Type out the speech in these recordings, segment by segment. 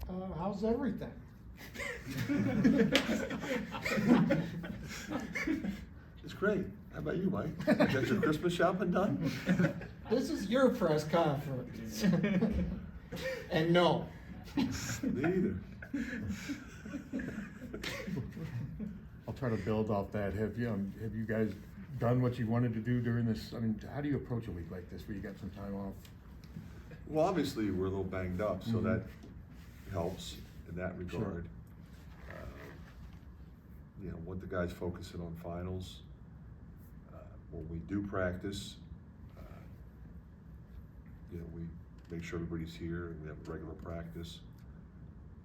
How's everything? It's great. How about you, Mike? Got your Christmas shopping done? This is your press conference. And no. Neither. I'll try to build off that. Have you guys done what you wanted to do during this? I mean, how do you approach a week like this where you got some time off? Well, obviously, we're a little banged up, so Mhm. that helps in that regard. You know, want the guys focusing on finals. When we do practice, you know, we make sure everybody's here and we have regular practice.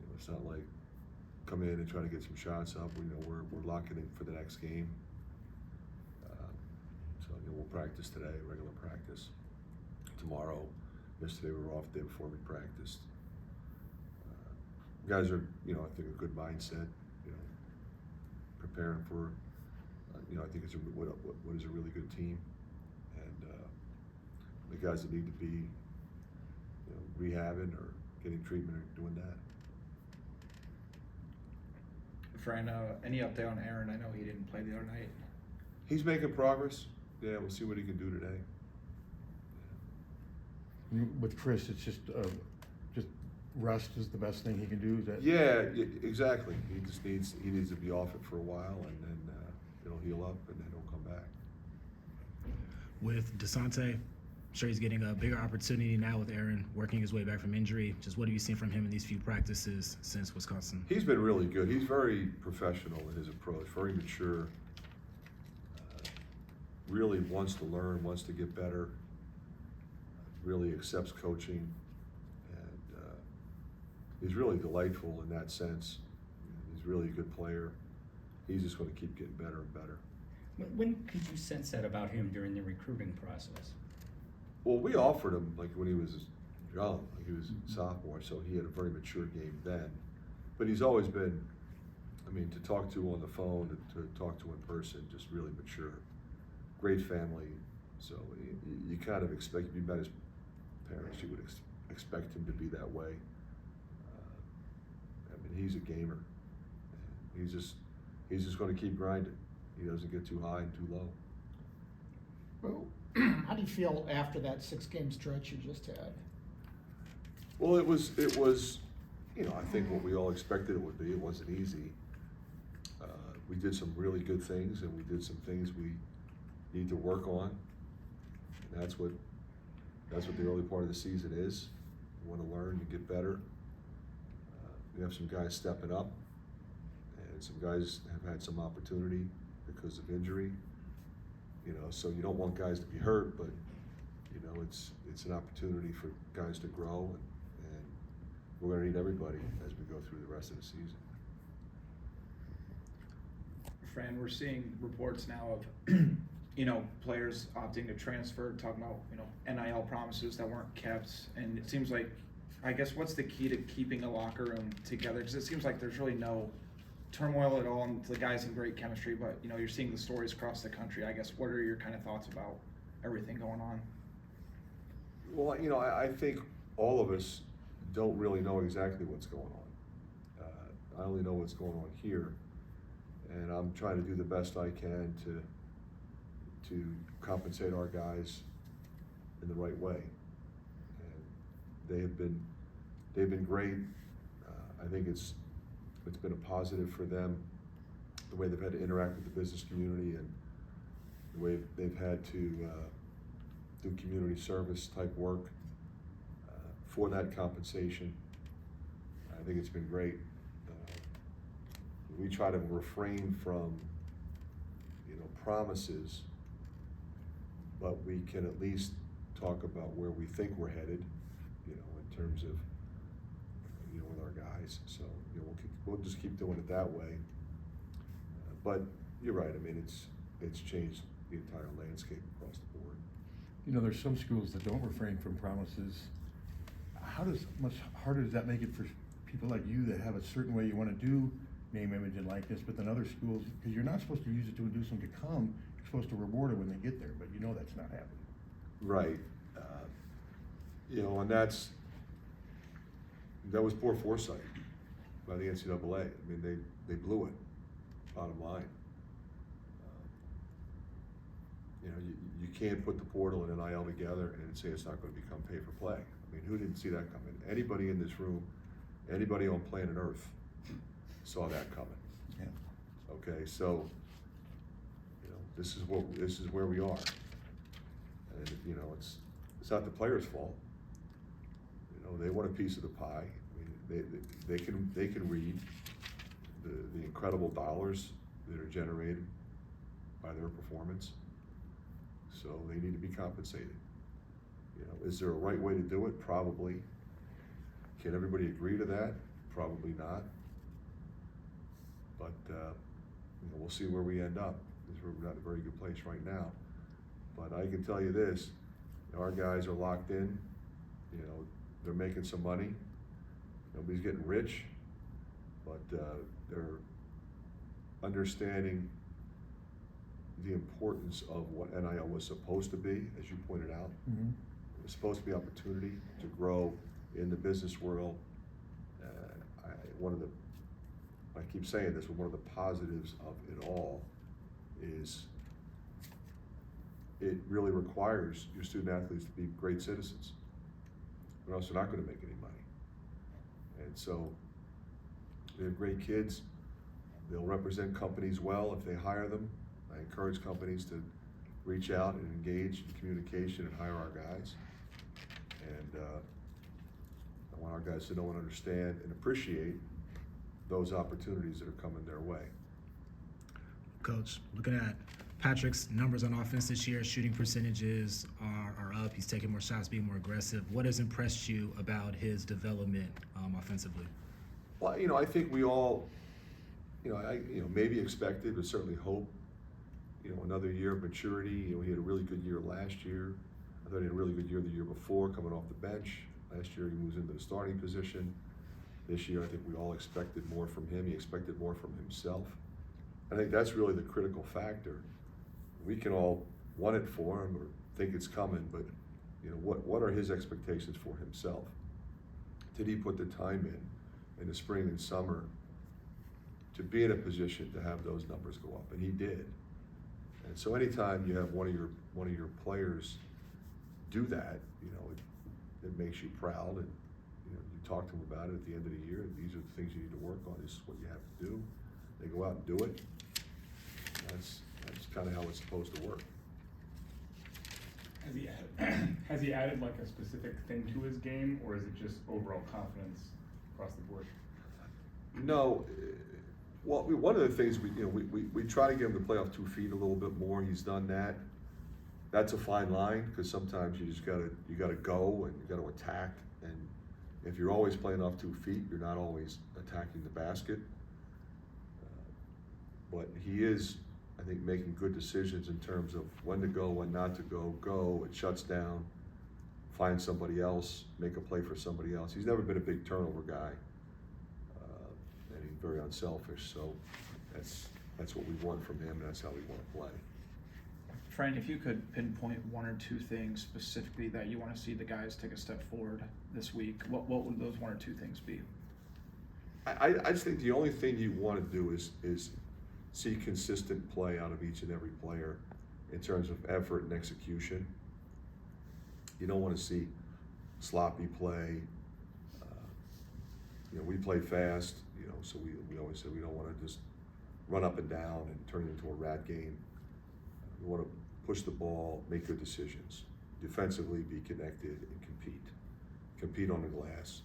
You know, it's not like come in and try to get some shots up. You know, we're locking in for the next game. So you know, we'll practice today, regular practice. Tomorrow, yesterday we were off the day before we practiced. Guys are, you know, I think a good mindset. You know, preparing for. You know, I think it's what is a really good team, and the guys that need to be, you know, rehabbing or getting treatment are doing that. Fran, any update on Aaron? I know he didn't play the other night. He's making progress. Yeah, we'll see what he can do today. With Chris, it's just rest is the best thing he can do. Is that? Yeah, exactly. He needs to be off it for a while, and then it'll heal up, and then he'll come back. With DeSante, I'm sure he's getting a bigger opportunity now with Aaron working his way back from injury. Just what have you seen from him in these few practices since Wisconsin? He's been really good. He's very professional in his approach, very mature. Really wants to learn, wants to get better. Really accepts coaching, and he's really delightful in that sense. He's really a good player. He's just going to keep getting better and better. When could you sense that about him during the recruiting process? Well, we offered him like when he was young, like he was a sophomore, so he had a very mature game then. But he's always been, I mean, to talk to on the phone, to talk to in person, just really mature. Great family, so you kind of expect, if you met his parents, you would expect him to be that way. I mean, he's a gamer. He's just going to keep grinding. He doesn't get too high and too low. Well, how do you feel after that 6-game stretch you just had? Well, it was, you know, I think what we all expected it would be. It wasn't easy. We did some really good things, and we did some things we need to work on. And that's what the early part of the season is. You want to learn, you get better. We have some guys stepping up, and some guys have had some opportunity because of injury. You know, so you don't want guys to be hurt, but you know, it's an opportunity for guys to grow, and we're going to need everybody as we go through the rest of the season. Fran, we're seeing reports now of, you know, players opting to transfer, talking about, you know, NIL promises that weren't kept, and it seems like, I guess, what's the key to keeping a locker room together? Because it seems like there's really no turmoil at all, and the guys have great chemistry, but, you know, you're seeing the stories across the country. I guess, what are your kind of thoughts about everything going on? Well, you know, I think all of us don't really know exactly what's going on. I only know what's going on here, and I'm trying to do the best I can to compensate our guys in the right way. And they've been great. I think it's been a positive for them, the way they've had to interact with the business community and the way they've had to do community service type work for that compensation. I think it's been great. We try to refrain from, you know, promises, but we can at least talk about where we think we're headed, you know, in terms of, you know, with our guys. So, you know, we'll just keep doing it that way. But you're right. I mean, it's changed the entire landscape across the board. You know, there's some schools that don't refrain from promises. Much harder does that make it for people like you that have a certain way you want to do name, image, and likeness, but then other schools, because you're not supposed to use it to induce them to come, you're supposed to reward it when they get there, but you know that's not happening. Right. You know, and that's, That was poor foresight by the NCAA. I mean, they blew it, bottom line. You know, you can't put the portal and NIL together and say it's not going to become pay for play. I mean, who didn't see that coming? Anybody in this room, anybody on planet Earth saw that coming. Yeah. Okay, so, you know, this is where we are. And, you know, it's not the players' fault. You know, they want a piece of the pie. I mean, they can read the incredible dollars that are generated by their performance. So they need to be compensated. You know, is there a right way to do it? Probably. Can everybody agree to that? Probably not. But you know, we'll see where we end up, because we're not in a very good place right now. But I can tell you this, our guys are locked in. You know, they're making some money. Nobody's getting rich, but they're understanding the importance of what NIL was supposed to be, as you pointed out. Mm-hmm. It was supposed to be opportunity to grow in the business world. I keep saying this, but one of the positives of it all is it really requires your student athletes to be great citizens, or else they're not going to make any money. And so they have great kids. They'll represent companies well if they hire them. I encourage companies to reach out and engage in communication and hire our guys. And I want our guys to know and understand and appreciate those opportunities that are coming their way. Coach, looking at Patrick's numbers on offense this year, shooting percentages are up. He's taking more shots, being more aggressive. What has impressed you about his development offensively? Well, you know, I think we all, maybe expected, but certainly hope, another year of maturity. He had a really good year last year. I thought he had a really good year the year before, coming off the bench. Last year he moves into the starting position. This year I think we all expected more from him. He expected more from himself. I think that's really the critical factor. We can all want it for him or think it's coming, but what are his expectations for himself? Did he put the time in the spring and summer to be in a position to have those numbers go up? And he did. And so anytime you have one of your players do that, it makes you proud, and you talk to them about it at the end of the year. These are the things you need to work on. This is what you have to do. They go out and do it. That's kind of how it's supposed to work. Has he added like a specific thing to his game, or is it just overall confidence across the board? No. Well, one of the things we try to get him to play off 2 feet a little bit more. He's done that. That's a fine line, because sometimes you gotta go and you gotta attack. And if you're always playing off 2 feet, you're not always attacking the basket. But he is, I think, making good decisions in terms of when to go, when not to go. Go, it shuts down. Find somebody else, make a play for somebody else. He's never been a big turnover guy, and he's very unselfish. So that's what we want from him, and that's how we want to play. Fran, if you could pinpoint 1 or 2 things specifically that you want to see the guys take a step forward this week, what would those 1 or 2 things be? I just think the only thing you want to do is see consistent play out of each and every player in terms of effort and execution. You don't want to see sloppy play. We play fast, so we always say we don't want to just run up and down and turn it into a rat game. We want to push the ball, make good decisions, defensively be connected, and compete. Compete on the glass,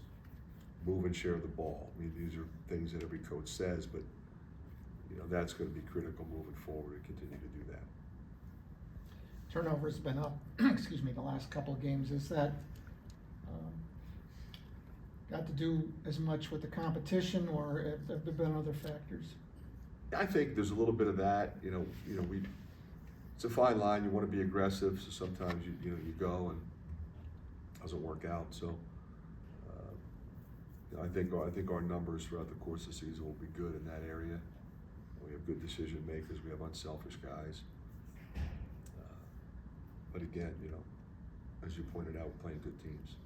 move and share the ball. I mean, these are things that every coach says, but that's going to be critical moving forward to continue to do that. Turnover's been up, the last couple of games. Is that got to do as much with the competition, or have there been other factors? I think there's a little bit of that. It's a fine line. You want to be aggressive, so sometimes you go and it doesn't work out. So I think our numbers throughout the course of the season will be good in that area. We have good decision makers. We have unselfish guys. But again, as you pointed out, we're playing good teams.